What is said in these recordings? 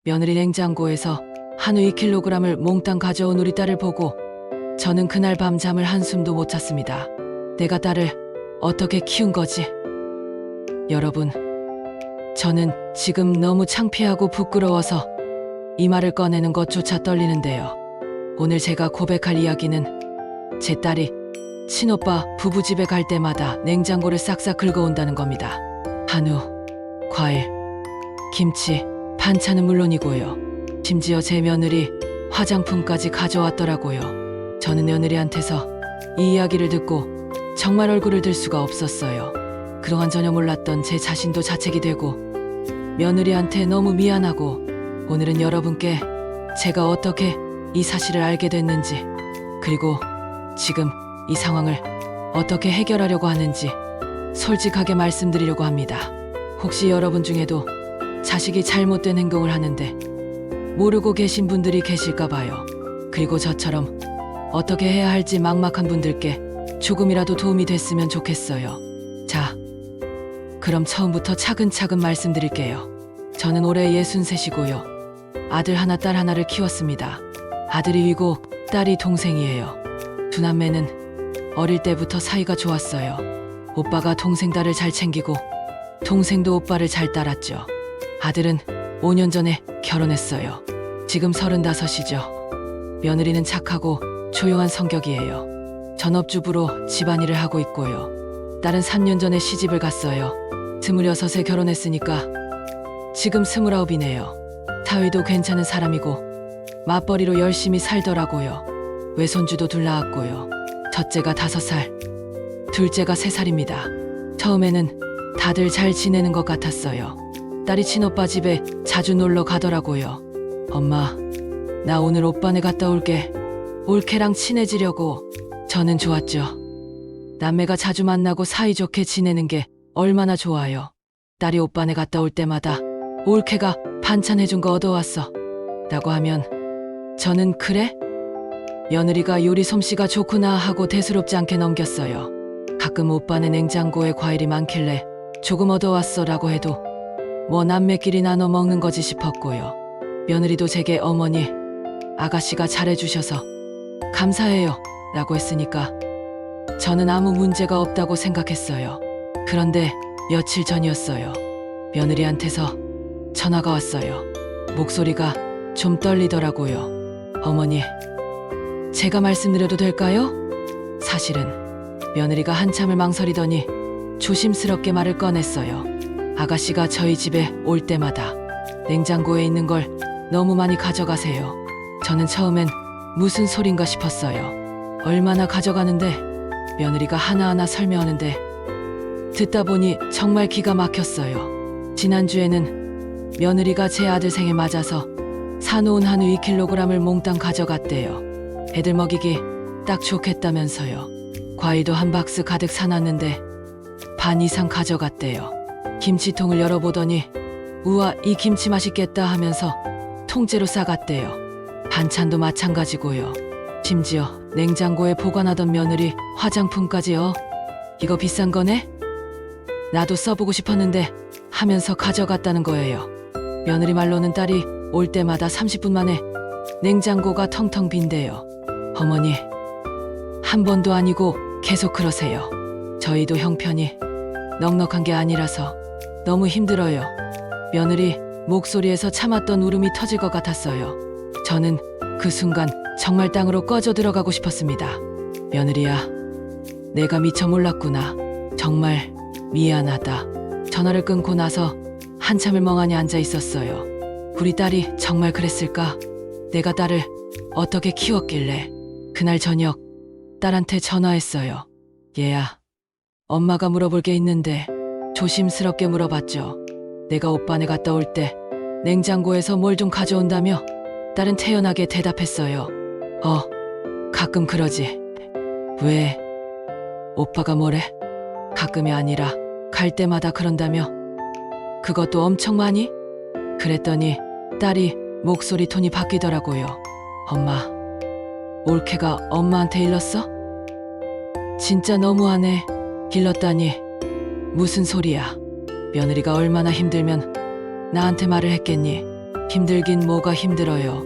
며느리 냉장고에서 한우 2kg을 몽땅 가져온 우리 딸을 보고 저는 그날 밤 잠을 한숨도 못 잤습니다. 내가 딸을 어떻게 키운 거지? 여러분, 저는 지금 너무 창피하고 부끄러워서 이 말을 꺼내는 것조차 떨리는데요. 오늘 제가 고백할 이야기는 제 딸이 친오빠 부부집에 갈 때마다 냉장고를 싹싹 긁어온다는 겁니다. 한우, 과일, 김치, 반찬은 물론이고요. 심지어 제 며느리 화장품까지 가져왔더라고요. 저는 며느리한테서 이 이야기를 듣고 정말 얼굴을 들 수가 없었어요. 그동안 전혀 몰랐던 제 자신도 자책이 되고 며느리한테 너무 미안하고 오늘은 여러분께 제가 어떻게 이 사실을 알게 됐는지 그리고 지금 이 상황을 어떻게 해결하려고 하는지 솔직하게 말씀드리려고 합니다. 혹시 여러분 중에도 자식이 잘못된 행동을 하는데 모르고 계신 분들이 계실까 봐요. 그리고 저처럼 어떻게 해야 할지 막막한 분들께 조금이라도 도움이 됐으면 좋겠어요. 자, 그럼 처음부터 차근차근 말씀드릴게요. 저는 올해 63이고요. 아들 하나, 딸 하나를 키웠습니다. 아들이 위고 딸이 동생이에요. 두 남매는 어릴 때부터 사이가 좋았어요. 오빠가 동생 딸을 잘 챙기고 동생도 오빠를 잘 따랐죠. 아들은 5년 전에 결혼했어요. 지금 35이죠. 며느리는 착하고 조용한 성격이에요. 전업주부로 집안일을 하고 있고요. 딸은 3년 전에 시집을 갔어요. 26에 결혼했으니까 지금 29이네요. 사위도 괜찮은 사람이고 맞벌이로 열심히 살더라고요. 외손주도 둘 낳았고요. 첫째가 5살, 둘째가 3살입니다. 처음에는 다들 잘 지내는 것 같았어요. 딸이 친오빠 집에 자주 놀러 가더라고요. 엄마, 나 오늘 오빠네 갔다 올게. 올케랑 친해지려고. 저는 좋았죠. 남매가 자주 만나고 사이좋게 지내는 게 얼마나 좋아요. 딸이 오빠네 갔다 올 때마다 올케가 반찬 해준 거 얻어왔어 라고 하면 저는 그래? 며느리가 요리 솜씨가 좋구나 하고 대수롭지 않게 넘겼어요. 가끔 오빠네 냉장고에 과일이 많길래 조금 얻어왔어 라고 해도 뭐 남매끼리 나눠 먹는 거지 싶었고요. 며느리도 제게 어머니, 아가씨가 잘해주셔서 감사해요 라고 했으니까 저는 아무 문제가 없다고 생각했어요. 그런데 며칠 전이었어요. 며느리한테서 전화가 왔어요. 목소리가 좀 떨리더라고요. 어머니, 제가 말씀드려도 될까요? 사실은 며느리가 한참을 망설이더니 조심스럽게 말을 꺼냈어요. 아가씨가 저희 집에 올 때마다 냉장고에 있는 걸 너무 많이 가져가세요. 저는 처음엔 무슨 소린가 싶었어요. 얼마나 가져가는데 며느리가 하나하나 설명하는데 듣다 보니 정말 기가 막혔어요. 지난주에는 며느리가 제 아들 생에 맞아서 사놓은 한우 2kg을 몽땅 가져갔대요. 애들 먹이기 딱 좋겠다면서요. 과일도 한 박스 가득 사놨는데 반 이상 가져갔대요. 김치통을 열어보더니 우와, 이 김치 맛있겠다 하면서 통째로 싸갔대요. 반찬도 마찬가지고요. 심지어 냉장고에 보관하던 며느리 화장품까지요. 이거 비싼 거네? 나도 써보고 싶었는데 하면서 가져갔다는 거예요. 며느리 말로는 딸이 올 때마다 30분 만에 냉장고가 텅텅 빈대요. 어머니, 한 번도 아니고 계속 그러세요. 저희도 형편이 넉넉한 게 아니라서 너무 힘들어요. 며느리 목소리에서 참았던 울음이 터질 것 같았어요. 저는 그 순간 정말 땅으로 꺼져 들어가고 싶었습니다. 며느리야, 내가 미처 몰랐구나. 정말 미안하다. 전화를 끊고 나서 한참을 멍하니 앉아 있었어요. 우리 딸이 정말 그랬을까? 내가 딸을 어떻게 키웠길래. 그날 저녁 딸한테 전화했어요. 얘야, 엄마가 물어볼 게 있는데. 조심스럽게 물어봤죠. 내가 오빠네 갔다 올 때 냉장고에서 뭘 좀 가져온다며? 딸은 태연하게 대답했어요. 가끔 그러지. 왜? 오빠가 뭐래? 가끔이 아니라 갈 때마다 그런다며? 그것도 엄청 많이? 그랬더니 딸이 목소리 톤이 바뀌더라고요. 엄마, 올케가 엄마한테 일렀어? 진짜 너무하네. 일렀다니. 무슨 소리야. 며느리가 얼마나 힘들면 나한테 말을 했겠니? 힘들긴 뭐가 힘들어요.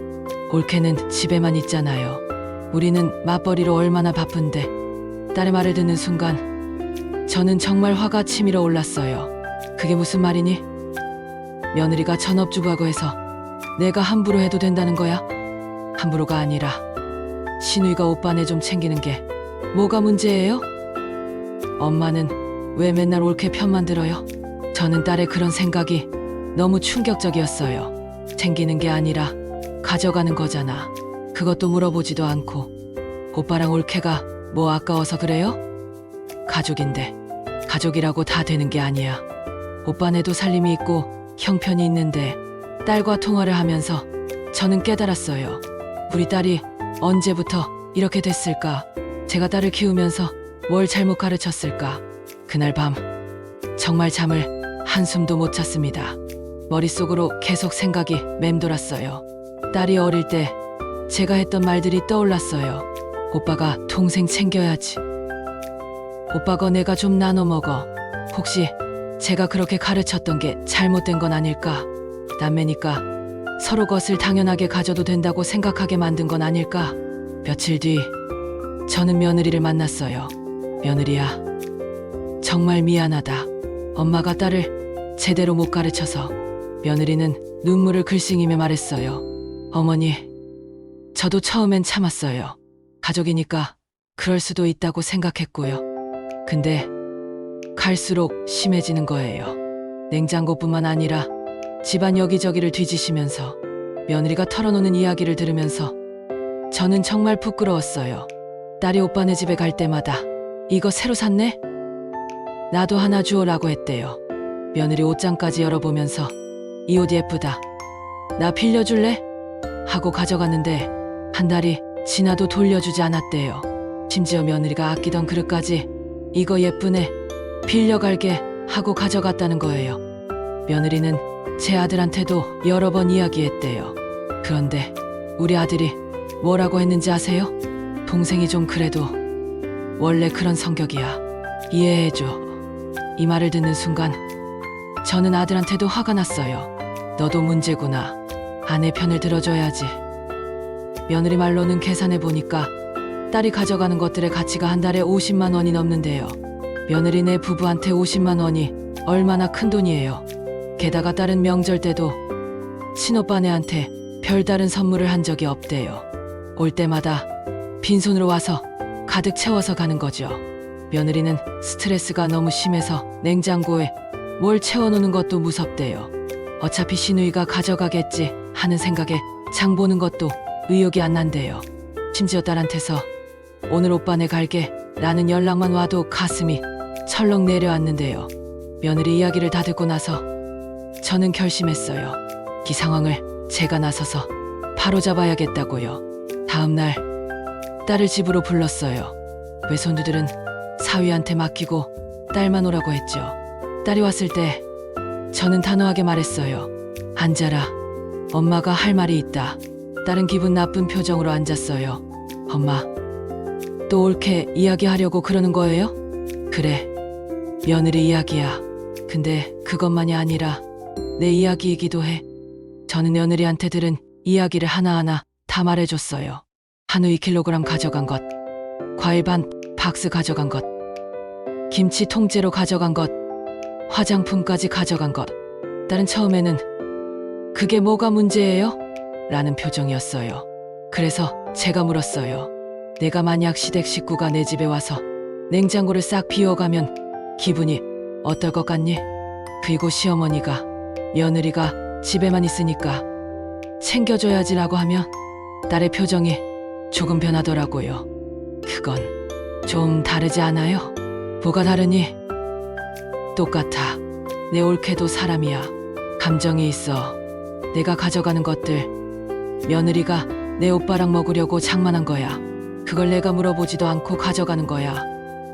올케는 집에만 있잖아요. 우리는 맞벌이로 얼마나 바쁜데. 딸의 말을 듣는 순간 저는 정말 화가 치밀어 올랐어요. 그게 무슨 말이니? 며느리가 전업주부하고 해서 내가 함부로 해도 된다는 거야? 함부로가 아니라 신우이가 오빠네 좀 챙기는 게 뭐가 문제예요? 엄마는 왜 맨날 올케 편만 들어요? 저는 딸의 그런 생각이 너무 충격적이었어요. 챙기는 게 아니라 가져가는 거잖아. 그것도 물어보지도 않고. 오빠랑 올케가 뭐 아까워서 그래요? 가족인데 가족이라고 다 되는 게 아니야. 오빠네도 살림이 있고 형편이 있는데. 딸과 통화를 하면서 저는 깨달았어요. 우리 딸이 언제부터 이렇게 됐을까? 제가 딸을 키우면서 뭘 잘못 가르쳤을까? 그날 밤 정말 잠을 한숨도 못 잤습니다. 머릿속으로 계속 생각이 맴돌았어요. 딸이 어릴 때 제가 했던 말들이 떠올랐어요. 오빠가 동생 챙겨야지. 오빠 거 내가 좀 나눠 먹어. 혹시 제가 그렇게 가르쳤던 게 잘못된 건 아닐까? 남매니까 서로 것을 당연하게 가져도 된다고 생각하게 만든 건 아닐까? 며칠 뒤 저는 며느리를 만났어요. 며느리야, 정말 미안하다. 엄마가 딸을 제대로 못 가르쳐서. 며느리는 눈물을 글썽이며 말했어요. 어머니, 저도 처음엔 참았어요. 가족이니까 그럴 수도 있다고 생각했고요. 근데 갈수록 심해지는 거예요. 냉장고뿐만 아니라 집안 여기저기를 뒤지시면서 며느리가 털어놓는 이야기를 들으면서 저는 정말 부끄러웠어요. 딸이 오빠네 집에 갈 때마다 이거 새로 샀네? 나도 하나 주오라고 했대요. 며느리 옷장까지 열어보면서 이 옷 예쁘다. 나 빌려줄래? 하고 가져갔는데 한 달이 지나도 돌려주지 않았대요. 심지어 며느리가 아끼던 그릇까지 이거 예쁘네. 빌려갈게 하고 가져갔다는 거예요. 며느리는 제 아들한테도 여러 번 이야기했대요. 그런데 우리 아들이 뭐라고 했는지 아세요? 동생이 좀 그래도 원래 그런 성격이야. 이해해줘. 이 말을 듣는 순간 저는 아들한테도 화가 났어요. 너도 문제구나. 아내 편을 들어줘야지. 며느리 말로는 계산해 보니까 딸이 가져가는 것들의 가치가 한 달에 50만 원이 넘는데요. 며느리네 부부한테 50만 원이 얼마나 큰 돈이에요. 게다가 딸은 명절 때도 친오빠네한테 별다른 선물을 한 적이 없대요. 올 때마다 빈손으로 와서 가득 채워서 가는 거죠. 며느리는 스트레스가 너무 심해서 냉장고에 뭘 채워놓는 것도 무섭대요. 어차피 신우이가 가져가겠지 하는 생각에 장 보는 것도 의욕이 안 난대요. 심지어 딸한테서 오늘 오빠네 갈게 라는 연락만 와도 가슴이 철렁 내려앉는데요. 며느리 이야기를 다 듣고 나서 저는 결심했어요. 이 상황을 제가 나서서 바로잡아야겠다고요. 다음 날 딸을 집으로 불렀어요. 외손주들은 사위한테 맡기고 딸만 오라고 했죠. 딸이 왔을 때 저는 단호하게 말했어요. 앉아라. 엄마가 할 말이 있다. 딸은 기분 나쁜 표정으로 앉았어요. 엄마, 또 옳게 이야기하려고 그러는 거예요? 그래, 며느리 이야기야. 근데 그것만이 아니라 내 이야기이기도 해. 저는 며느리한테 들은 이야기를 하나하나 다 말해줬어요. 한우 2kg 가져간 것, 과일 반 박스 가져간 것, 김치 통째로 가져간 것, 화장품까지 가져간 것. 딸은 처음에는 그게 뭐가 문제예요? 라는 표정이었어요. 그래서 제가 물었어요. 내가 만약 시댁 식구가 내 집에 와서 냉장고를 싹 비워가면 기분이 어떨 것 같니? 그리고 시어머니가 며느리가 집에만 있으니까 챙겨줘야지라고 하면 딸의 표정이 조금 변하더라고요. 그건 좀 다르지 않아요? 뭐가 다르니? 똑같아. 내 올케도 사람이야. 감정이 있어. 내가 가져가는 것들 며느리가 내 오빠랑 먹으려고 장만한 거야. 그걸 내가 물어보지도 않고 가져가는 거야.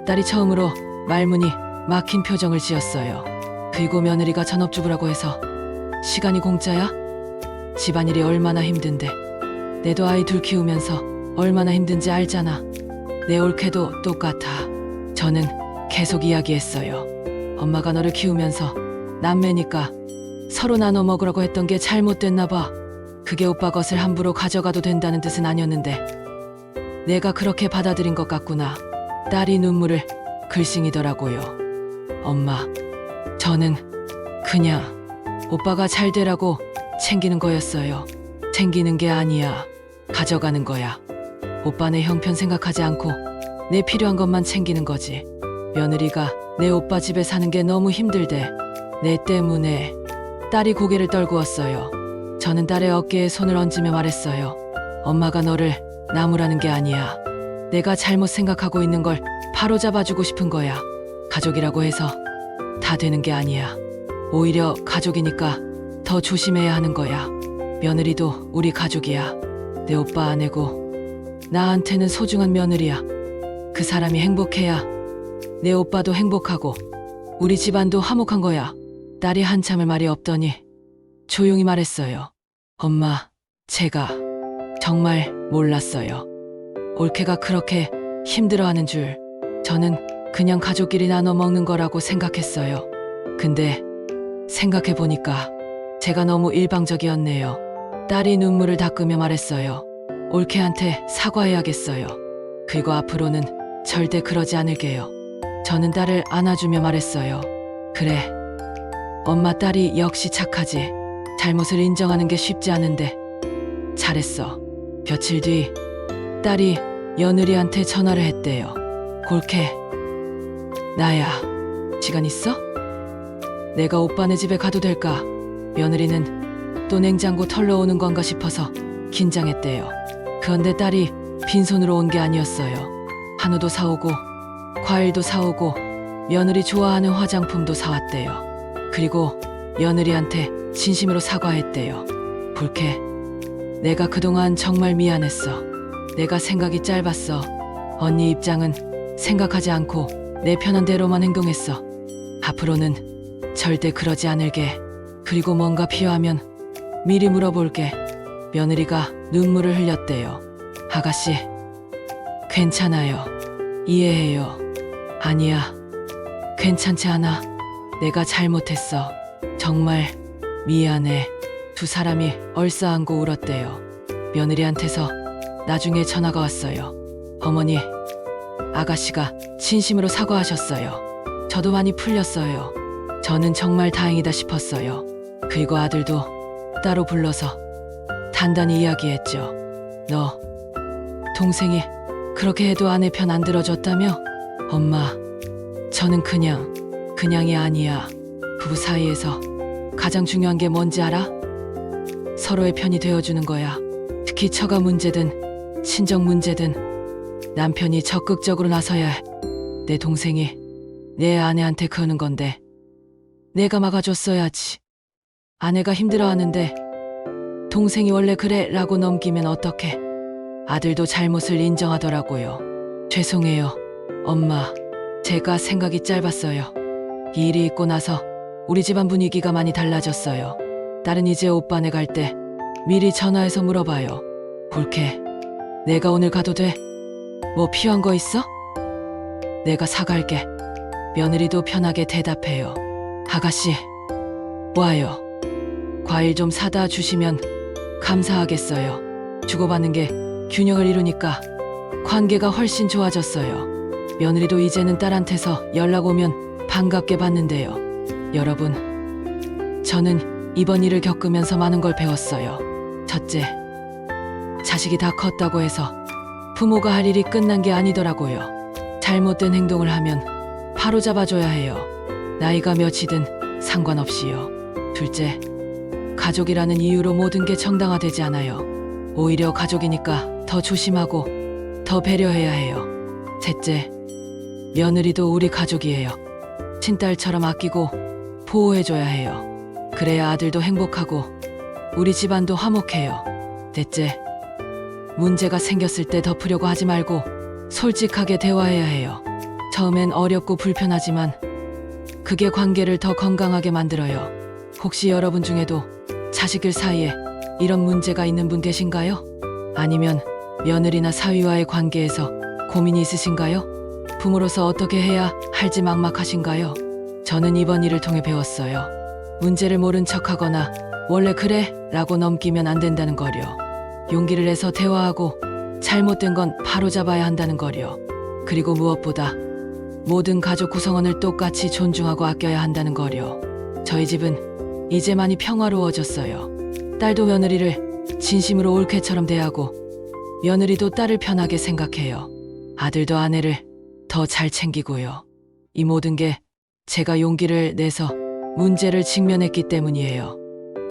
딸이 처음으로 말문이 막힌 표정을 지었어요. 그리고 며느리가 전업주부라고 해서 시간이 공짜야? 집안일이 얼마나 힘든데. 내도 아이 둘 키우면서 얼마나 힘든지 알잖아. 내 올케도 똑같아. 저는 계속 이야기했어요. 엄마가 너를 키우면서 남매니까 서로 나눠 먹으라고 했던 게 잘못됐나 봐. 그게 오빠 것을 함부로 가져가도 된다는 뜻은 아니었는데 내가 그렇게 받아들인 것 같구나. 딸이 눈물을 글썽이더라고요. 엄마, 저는 그냥 오빠가 잘 되라고 챙기는 거였어요. 챙기는 게 아니야. 가져가는 거야. 오빠 내 형편 생각하지 않고 내 필요한 것만 챙기는 거지. 며느리가 내 오빠 집에 사는 게 너무 힘들대. 내 때문에. 딸이 고개를 떨구었어요. 저는 딸의 어깨에 손을 얹으며 말했어요. 엄마가 너를 나무라는 게 아니야. 내가 잘못 생각하고 있는 걸 바로 잡아주고 싶은 거야. 가족이라고 해서 다 되는 게 아니야. 오히려 가족이니까 더 조심해야 하는 거야. 며느리도 우리 가족이야. 내 오빠 아내고 나한테는 소중한 며느리야. 그 사람이 행복해야 내 오빠도 행복하고 우리 집안도 화목한 거야. 딸이 한참을 말이 없더니 조용히 말했어요. 엄마, 제가 정말 몰랐어요. 올케가 그렇게 힘들어하는 줄. 저는 그냥 가족끼리 나눠 먹는 거라고 생각했어요. 근데 생각해보니까 제가 너무 일방적이었네요. 딸이 눈물을 닦으며 말했어요. 올케한테 사과해야겠어요. 그리고 앞으로는 절대 그러지 않을게요. 저는 딸을 안아주며 말했어요. 그래, 엄마. 딸이 역시 착하지. 잘못을 인정하는 게 쉽지 않은데 잘했어. 며칠 뒤 딸이 며느리한테 전화를 했대요. 골케, 나야. 시간 있어? 내가 오빠네 집에 가도 될까? 며느리는 또 냉장고 털러 오는 건가 싶어서 긴장했대요. 그런데 딸이 빈손으로 온 게 아니었어요. 한우도 사오고 과일도 사오고 며느리 좋아하는 화장품도 사왔대요. 그리고 며느리한테 진심으로 사과했대요. 볼케, 내가 그동안 정말 미안했어. 내가 생각이 짧았어. 언니 입장은 생각하지 않고 내 편한 대로만 행동했어. 앞으로는 절대 그러지 않을게. 그리고 뭔가 필요하면 미리 물어볼게. 며느리가 눈물을 흘렸대요. 아가씨, 괜찮아요. 이해해요. 아니야, 괜찮지 않아. 내가 잘못했어. 정말 미안해. 두 사람이 얼싸안고 울었대요. 며느리한테서 나중에 전화가 왔어요. 어머니, 아가씨가 진심으로 사과하셨어요. 저도 많이 풀렸어요. 저는 정말 다행이다 싶었어요. 그리고 아들도 따로 불러서 단단히 이야기했죠. 너 동생이 그렇게 해도 아내 편 안 들어줬다며? 엄마, 저는 그냥이 아니야. 부부 사이에서 가장 중요한 게 뭔지 알아? 서로의 편이 되어주는 거야. 특히 처가 문제든 친정 문제든 남편이 적극적으로 나서야 해. 내 동생이 내 아내한테 그러는 건데 내가 막아줬어야지. 아내가 힘들어하는데 동생이 원래 그래 라고 넘기면 어떡해. 아들도 잘못을 인정하더라고요. 죄송해요, 엄마. 제가 생각이 짧았어요. 이 일이 있고 나서 우리 집안 분위기가 많이 달라졌어요. 딸은 이제 오빠네 갈 때 미리 전화해서 물어봐요. 볼케, 내가 오늘 가도 돼? 뭐 필요한 거 있어? 내가 사갈게. 며느리도 편하게 대답해요. 아가씨, 와요. 과일 좀 사다 주시면 감사하겠어요. 주고받는 게 균형을 이루니까 관계가 훨씬 좋아졌어요. 며느리도 이제는 딸한테서 연락 오면 반갑게 받는데요. 여러분, 저는 이번 일을 겪으면서 많은 걸 배웠어요. 첫째, 자식이 다 컸다고 해서 부모가 할 일이 끝난 게 아니더라고요. 잘못된 행동을 하면 바로 잡아줘야 해요. 나이가 몇이든 상관없이요. 둘째, 가족이라는 이유로 모든 게 정당화되지 않아요. 오히려 가족이니까 더 조심하고 더 배려해야 해요. 셋째, 며느리도 우리 가족이에요. 친딸처럼 아끼고 보호해줘야 해요. 그래야 아들도 행복하고 우리 집안도 화목해요. 넷째, 문제가 생겼을 때 덮으려고 하지 말고 솔직하게 대화해야 해요. 처음엔 어렵고 불편하지만 그게 관계를 더 건강하게 만들어요. 혹시 여러분 중에도 자식들 사이에 이런 문제가 있는 분 계신가요? 아니면 며느리나 사위와의 관계에서 고민이 있으신가요? 부모로서 어떻게 해야 할지 막막하신가요? 저는 이번 일을 통해 배웠어요. 문제를 모른 척하거나 원래 그래 라고 넘기면 안 된다는 거려. 용기를 내서 대화하고 잘못된 건 바로잡아야 한다는 거려. 그리고 무엇보다 모든 가족 구성원을 똑같이 존중하고 아껴야 한다는 거려. 저희 집은 이제 많이 평화로워졌어요. 딸도 며느리를 진심으로 올케처럼 대하고 며느리도 딸을 편하게 생각해요. 아들도 아내를 더 잘 챙기고요. 이 모든 게 제가 용기를 내서 문제를 직면했기 때문이에요.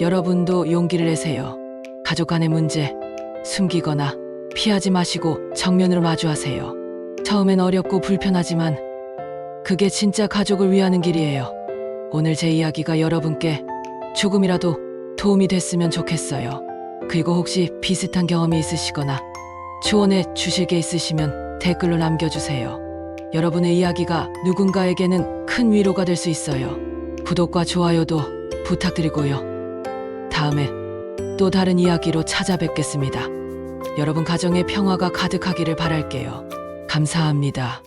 여러분도 용기를 내세요. 가족 간의 문제 숨기거나 피하지 마시고 정면으로 마주하세요. 처음엔 어렵고 불편하지만 그게 진짜 가족을 위하는 길이에요. 오늘 제 이야기가 여러분께 조금이라도 도움이 됐으면 좋겠어요. 그리고 혹시 비슷한 경험이 있으시거나 조언해 주실 게 있으시면 댓글로 남겨주세요. 여러분의 이야기가 누군가에게는 큰 위로가 될 수 있어요. 구독과 좋아요도 부탁드리고요. 다음에 또 다른 이야기로 찾아뵙겠습니다. 여러분 가정의 평화가 가득하기를 바랄게요. 감사합니다.